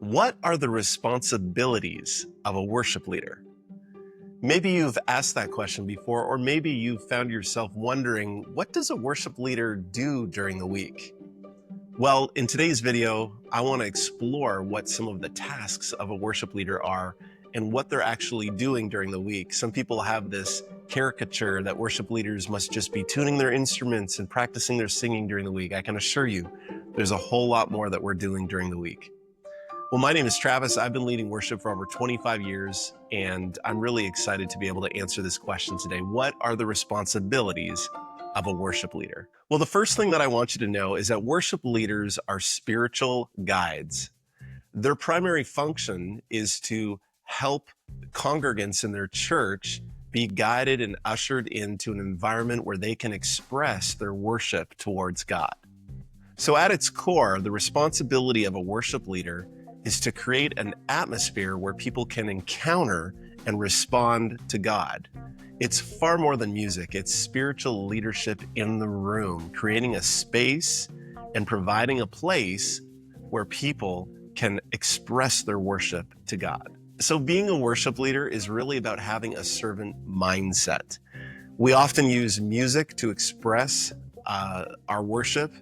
What are the responsibilities of a worship leader? Maybe you've asked that question before, or maybe you've found yourself wondering, what does a worship leader do during the week? Well, in today's video, I want to explore what some of the tasks of a worship leader are and what they're actually doing during the week. Some people have this caricature that worship leaders must just be tuning their instruments and practicing their singing during the week. I can assure you, there's a whole lot more that we're doing during the week. Well, my name is Travis. I've been leading worship for over 25 years, and I'm really excited to be able to answer this question today. What are the responsibilities of a worship leader? Well, the first thing that I want you to know is that worship leaders are spiritual guides. Their primary function is to help congregants in their church be guided and ushered into an environment where they can express their worship towards God. So at its core, the responsibility of a worship leader is to create an atmosphere where people can encounter and respond to God. It's far more than music. It's spiritual leadership in the room, creating a space and providing a place where people can express their worship to God. So being a worship leader is really about having a servant mindset. We often use music to express our worship.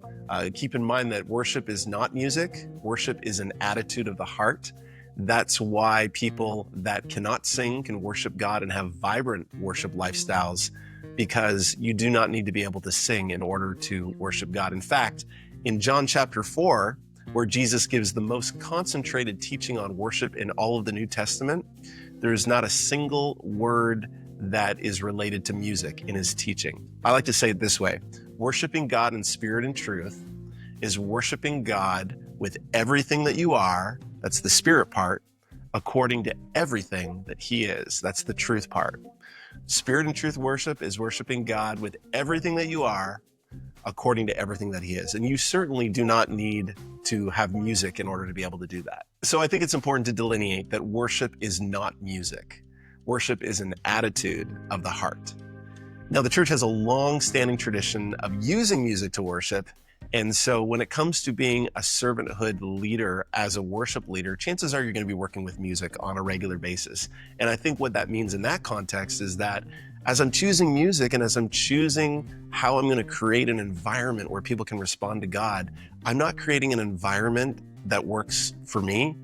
Keep in mind that worship is not music. Worship is an attitude of the heart. That's why people that cannot sing can worship God and have vibrant worship lifestyles, because you do not need to be able to sing in order to worship God. In fact, in John chapter 4, where Jesus gives the most concentrated teaching on worship in all of the New Testament, there is not a single word that is related to music in his teaching. I like to say it this way: worshiping God in spirit and truth is worshiping God with everything that you are, that's the spirit part, according to everything that he is, that's the truth part. Spirit and truth worship is worshiping God with everything that you are, according to everything that he is. And you certainly do not need to have music in order to be able to do that. So I think it's important to delineate that worship is not music. Worship is an attitude of the heart. Now, the church has a long-standing tradition of using music to worship. And so when it comes to being a servanthood leader as a worship leader, chances are you're going to be working with music on a regular basis. And I think what that means in that context is that as I'm choosing music and as I'm choosing how I'm going to create an environment where people can respond to God, I'm not creating an environment that works for me.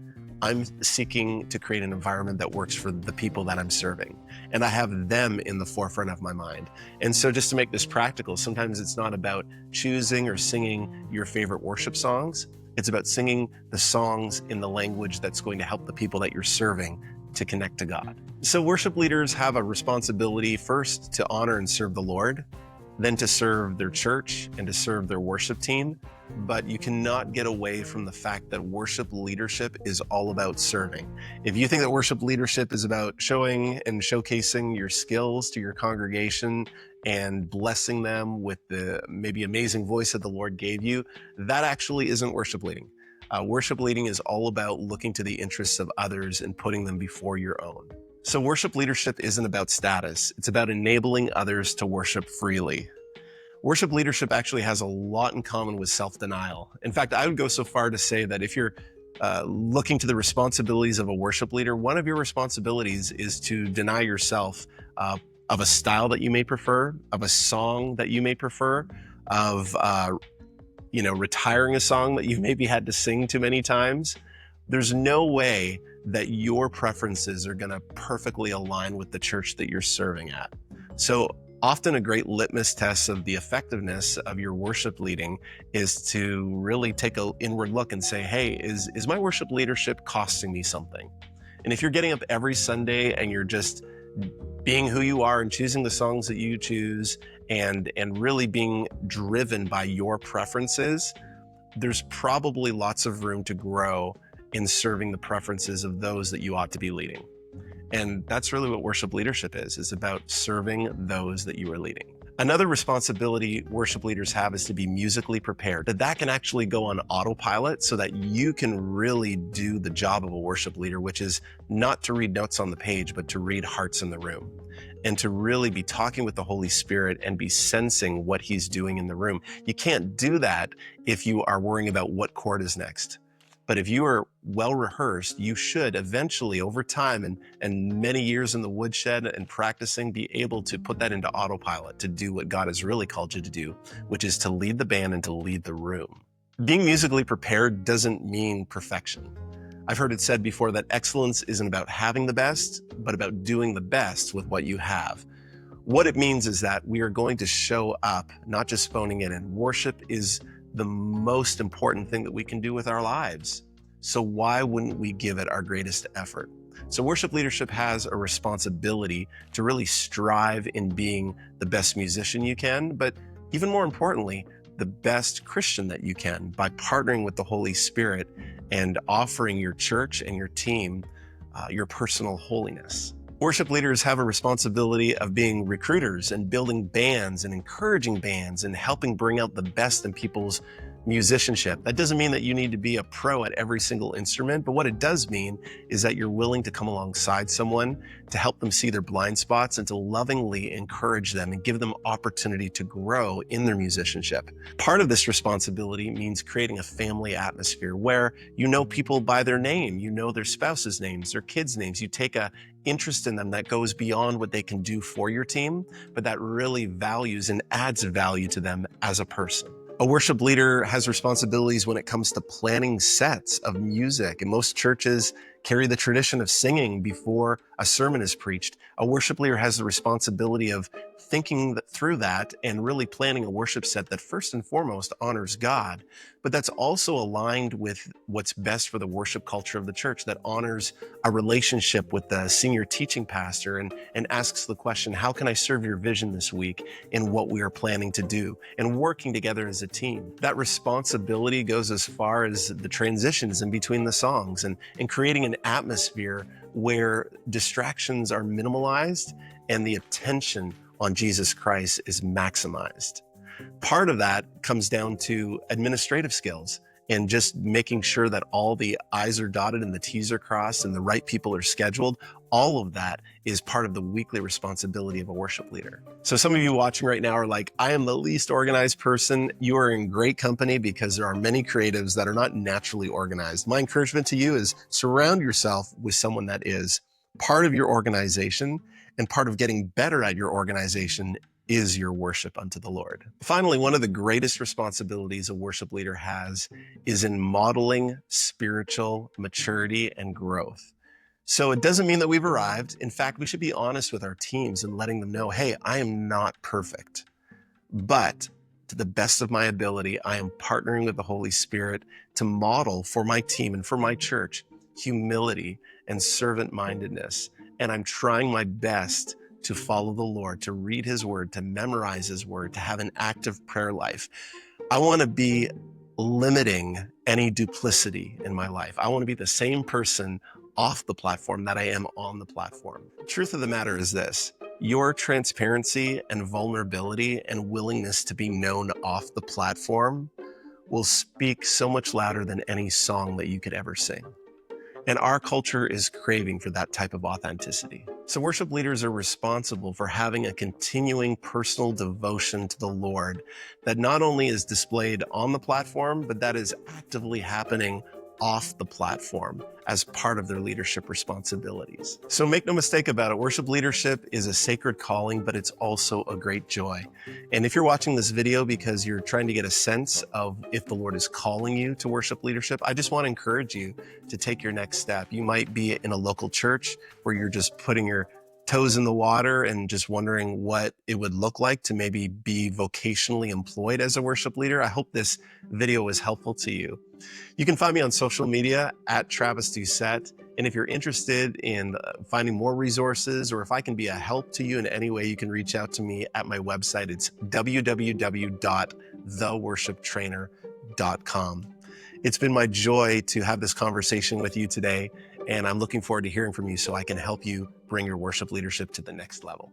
I'm seeking to create an environment that works for the people that I'm serving. And I have them in the forefront of my mind. And so just to make this practical, sometimes it's not about choosing or singing your favorite worship songs. It's about singing the songs in the language that's going to help the people that you're serving to connect to God. So worship leaders have a responsibility first to honor and serve the Lord, then to serve their church and to serve their worship team. But you cannot get away from the fact that worship leadership is all about serving. If you think that worship leadership is about showing and showcasing your skills to your congregation and blessing them with the maybe amazing voice that the Lord gave you, that actually isn't worship leading. Worship leading is all about looking to the interests of others and putting them before your own. So worship leadership isn't about status. It's about enabling others to worship freely. Worship leadership actually has a lot in common with self-denial. In fact, I would go so far to say that if you're looking to the responsibilities of a worship leader, one of your responsibilities is to deny yourself of a style that you may prefer, of a song that you may prefer, of retiring a song that you've maybe had to sing too many times. There's no way that your preferences are going to perfectly align with the church that you're serving at. So often a great litmus test of the effectiveness of your worship leading is to really take an inward look and say, hey, is my worship leadership costing me something? And if you're getting up every Sunday and you're just being who you are and choosing the songs that you choose and really being driven by your preferences, there's probably lots of room to grow in serving the preferences of those that you ought to be leading. And that's really what worship leadership is about serving those that you are leading. Another responsibility worship leaders have is to be musically prepared. That can actually go on autopilot so that you can really do the job of a worship leader, which is not to read notes on the page, but to read hearts in the room and to really be talking with the Holy Spirit and be sensing what he's doing in the room. You can't do that if you are worrying about what chord is next. But if you are well rehearsed, you should eventually, over time and many years in the woodshed and practicing, be able to put that into autopilot to do what God has really called you to do, which is to lead the band and to lead the room. Being musically prepared doesn't mean perfection. I've heard it said before that excellence isn't about having the best, but about doing the best with what you have. What it means is that we are going to show up, not just phoning in, and worship is the most important thing that we can do with our lives. So why wouldn't we give it our greatest effort? So worship leadership has a responsibility to really strive in being the best musician you can, but even more importantly, the best Christian that you can by partnering with the Holy Spirit and offering your church and your team your personal holiness. Worship leaders have a responsibility of being recruiters and building bands and encouraging bands and helping bring out the best in people's musicianship. That doesn't mean that you need to be a pro at every single instrument, but what it does mean is that you're willing to come alongside someone to help them see their blind spots and to lovingly encourage them and give them opportunity to grow in their musicianship. Part of this responsibility means creating a family atmosphere where you know people by their name, you know their spouses' names, their kids' names, you take a interest in them that goes beyond what they can do for your team, but that really values and adds value to them as a person. A worship leader has responsibilities when it comes to planning sets of music, and most churches carry the tradition of singing before a sermon is preached. A worship leader has the responsibility of thinking through that and really planning a worship set that first and foremost honors God, but that's also aligned with what's best for the worship culture of the church, that honors a relationship with the senior teaching pastor and asks the question, how can I serve your vision this week in what we are planning to do, and working together as a team. That responsibility goes as far as the transitions in between the songs and creating an atmosphere where distractions are minimalized and the attention on Jesus Christ is maximized. Part of that comes down to administrative skills and just making sure that all the I's are dotted and the T's are crossed and the right people are scheduled. All of that is part of the weekly responsibility of a worship leader. So some of you watching right now are like, I am the least organized person. You are in great company because there are many creatives that are not naturally organized. My encouragement to you is surround yourself with someone that is. Part of your organization and part of getting better at your organization is your worship unto the Lord. Finally, one of the greatest responsibilities a worship leader has is in modeling spiritual maturity and growth. So it doesn't mean that we've arrived. In fact, we should be honest with our teams and letting them know, hey, I am not perfect, but to the best of my ability, I am partnering with the Holy Spirit to model for my team and for my church humility and servant-mindedness. And I'm trying my best to follow the Lord, to read His Word, to memorize His Word, to have an active prayer life. I want to be limiting any duplicity in my life. I want to be the same person off the platform that I am on the platform. The truth of the matter is this: your transparency and vulnerability and willingness to be known off the platform will speak so much louder than any song that you could ever sing. And our culture is craving for that type of authenticity. So worship leaders are responsible for having a continuing personal devotion to the Lord that not only is displayed on the platform, but that is actively happening off the platform as part of their leadership responsibilities. So make no mistake about it, worship leadership is a sacred calling, but it's also a great joy. And if you're watching this video because you're trying to get a sense of if the Lord is calling you to worship leadership, I just want to encourage you to take your next step. You might be in a local church where you're just putting your toes in the water and just wondering what it would look like to maybe be vocationally employed as a worship leader. I hope this video was helpful to you. You can find me on social media at Travis Doucette. And if you're interested in finding more resources, or if I can be a help to you in any way, you can reach out to me at my website. It's www.theworshiptrainer.com. It's been my joy to have this conversation with you today, and I'm looking forward to hearing from you so I can help you bring your worship leadership to the next level.